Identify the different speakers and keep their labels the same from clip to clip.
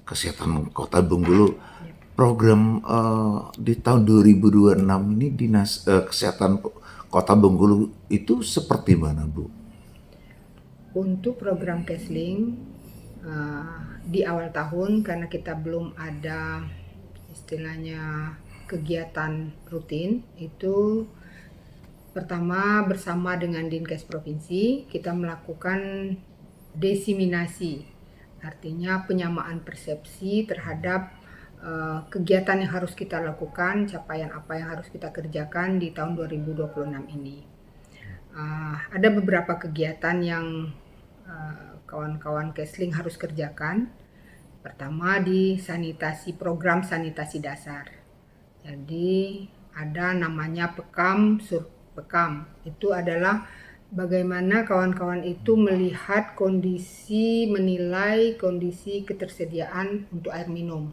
Speaker 1: Kesehatan Kota Bengkulu. Program di tahun 2026 ini Dinas Kesehatan Kota Bengkulu itu seperti mana, Bu?
Speaker 2: Untuk program Kesling di awal tahun, karena kita belum ada istilahnya kegiatan rutin, itu pertama bersama dengan Dinkes Provinsi kita melakukan desiminasi, artinya penyamaan persepsi terhadap kegiatan yang harus kita lakukan, capaian apa yang harus kita kerjakan di tahun 2026 ini. Ada beberapa kegiatan yang kawan-kawan Kesling harus kerjakan. Pertama di program sanitasi dasar. Jadi ada namanya Pekam Surpekam. Itu adalah bagaimana kawan-kawan itu melihat menilai kondisi ketersediaan untuk air minum.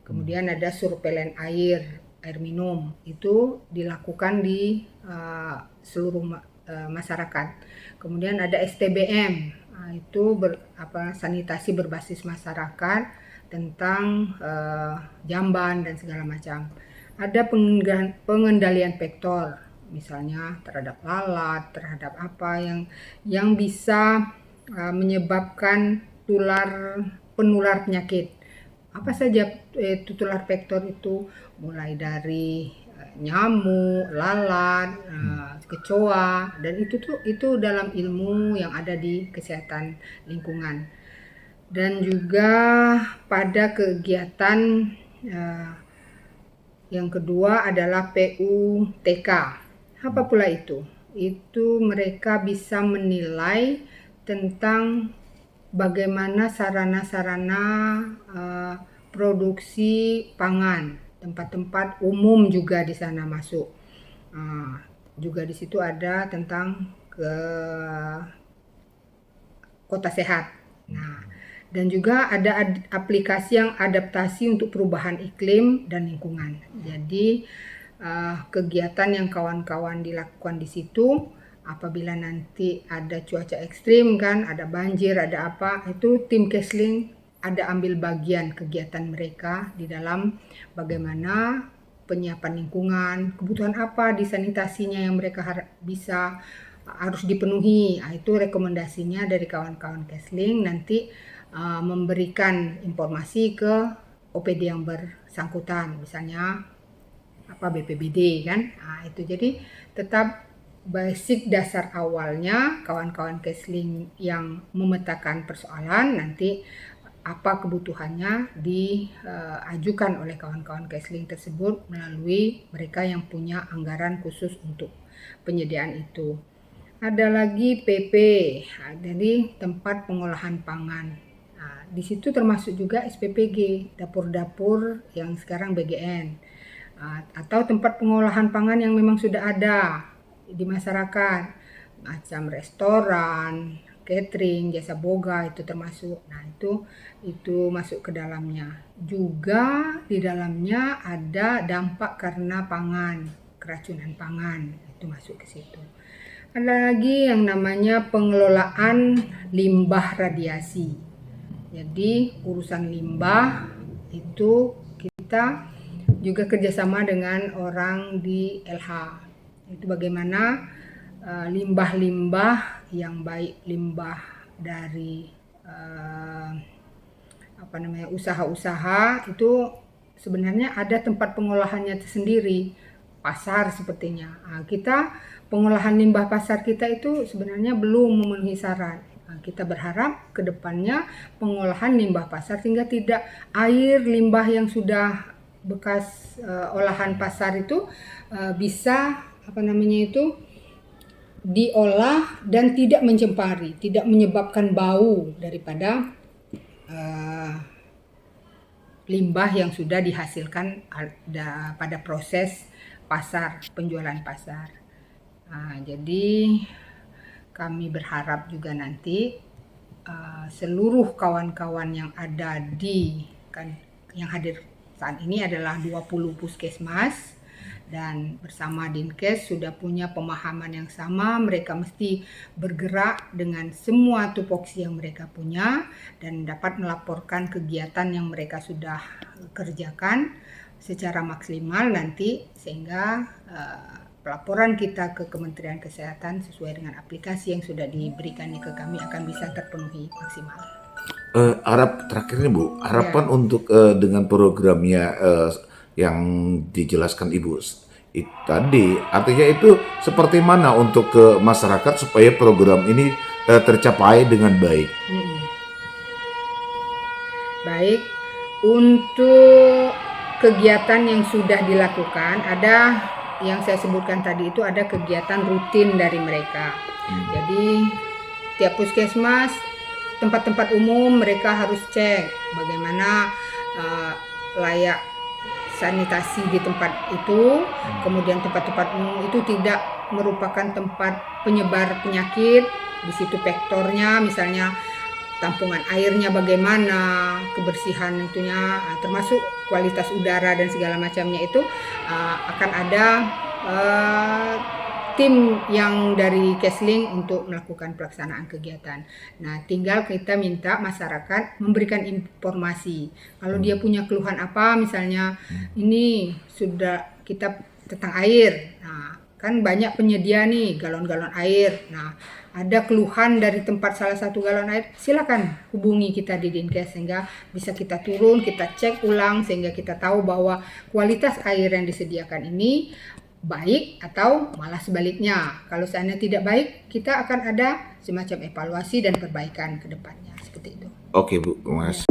Speaker 2: Kemudian ada surveilan air minum, itu dilakukan di seluruh masyarakat. Kemudian ada STBM, itu sanitasi berbasis masyarakat tentang jamban dan segala macam. Ada pengendalian vektor, misalnya terhadap lalat, terhadap apa yang bisa menyebabkan penular penyakit. Apa saja tular vektor itu, mulai dari nyamuk, lalat, kecoa, dan itu dalam ilmu yang ada di kesehatan lingkungan. Dan juga pada kegiatan yang kedua adalah PUTK. Apa pula itu? Itu mereka bisa menilai tentang bagaimana sarana-sarana produksi pangan, tempat-tempat umum juga di sana masuk. Juga di situ ada tentang kota sehat. Nah, dan juga ada aplikasi yang adaptasi untuk perubahan iklim dan lingkungan. Jadi kegiatan yang kawan-kawan dilakukan di situ, apabila nanti ada cuaca ekstrim kan, ada banjir, ada apa, itu tim Kesling ada ambil bagian kegiatan mereka di dalam bagaimana penyiapan lingkungan, kebutuhan apa di sanitasinya yang mereka harus dipenuhi. Itu rekomendasinya dari kawan-kawan Kesling nanti memberikan informasi ke OPD yang bersangkutan, misalnya BPBD kan. Itu jadi tetap basic dasar awalnya kawan-kawan Kesling yang memetakan persoalan, nanti apa kebutuhannya diajukan oleh kawan-kawan Kesling tersebut melalui mereka yang punya anggaran khusus untuk penyediaan itu. Ada lagi PP, jadi tempat pengolahan pangan. Di situ termasuk juga SPPG, dapur-dapur yang sekarang BGN, atau tempat pengolahan pangan yang memang sudah ada di masyarakat, macam restoran, catering, jasa boga, itu termasuk. Nah, itu masuk ke dalamnya. Juga di dalamnya ada dampak karena pangan, keracunan pangan, itu masuk ke situ. Ada lagi yang namanya pengelolaan limbah radiasi. Jadi urusan limbah itu kita juga kerjasama dengan orang di LH. Itu bagaimana limbah-limbah yang baik, limbah dari usaha-usaha itu sebenarnya ada tempat pengolahannya tersendiri, pasar sepertinya. Kita pengolahan limbah pasar kita itu sebenarnya belum memenuhi syarat. Kita berharap ke depannya pengolahan limbah pasar sehingga tidak air limbah yang sudah bekas olahan pasar itu bisa diolah dan tidak mencemari, tidak menyebabkan bau daripada limbah yang sudah dihasilkan pada proses penjualan pasar. Jadi kami berharap juga nanti seluruh kawan-kawan yang hadir saat ini adalah 20 puskesmas dan bersama Dinkes sudah punya pemahaman yang sama. Mereka mesti bergerak dengan semua tupoksi yang mereka punya dan dapat melaporkan kegiatan yang mereka sudah kerjakan secara maksimal nanti, sehingga pelaporan kita ke Kementerian Kesehatan sesuai dengan aplikasi yang sudah diberikan ke kami akan bisa terpenuhi maksimal.
Speaker 1: Terakhir nih Bu, harapan untuk dengan programnya yang dijelaskan Ibu tadi, artinya itu seperti mana untuk ke masyarakat supaya program ini tercapai dengan baik?
Speaker 2: Baik, untuk kegiatan yang sudah dilakukan, ada yang saya sebutkan tadi itu ada kegiatan rutin dari mereka. Jadi tiap puskesmas, tempat-tempat umum mereka harus cek bagaimana layak sanitasi di tempat itu. Kemudian tempat-tempat umum itu tidak merupakan tempat penyebar penyakit. Di situ faktornya misalnya tampungan airnya bagaimana, kebersihan itunya, termasuk kualitas udara dan segala macamnya itu akan ada tim yang dari Kesling untuk melakukan pelaksanaan kegiatan. Nah, tinggal kita minta masyarakat memberikan informasi. Kalau dia punya keluhan apa, misalnya ini sudah kita tentang air. Nah, kan banyak penyedia nih galon-galon air. Nah, ada keluhan dari tempat salah satu galon air, silakan hubungi kita di Dinkes sehingga bisa kita turun, kita cek ulang sehingga kita tahu bahwa kualitas air yang disediakan ini baik atau malah sebaliknya. Kalau seandainya tidak baik, kita akan ada semacam evaluasi dan perbaikan ke depannya, seperti itu.
Speaker 1: Oke Bu, terima kasih.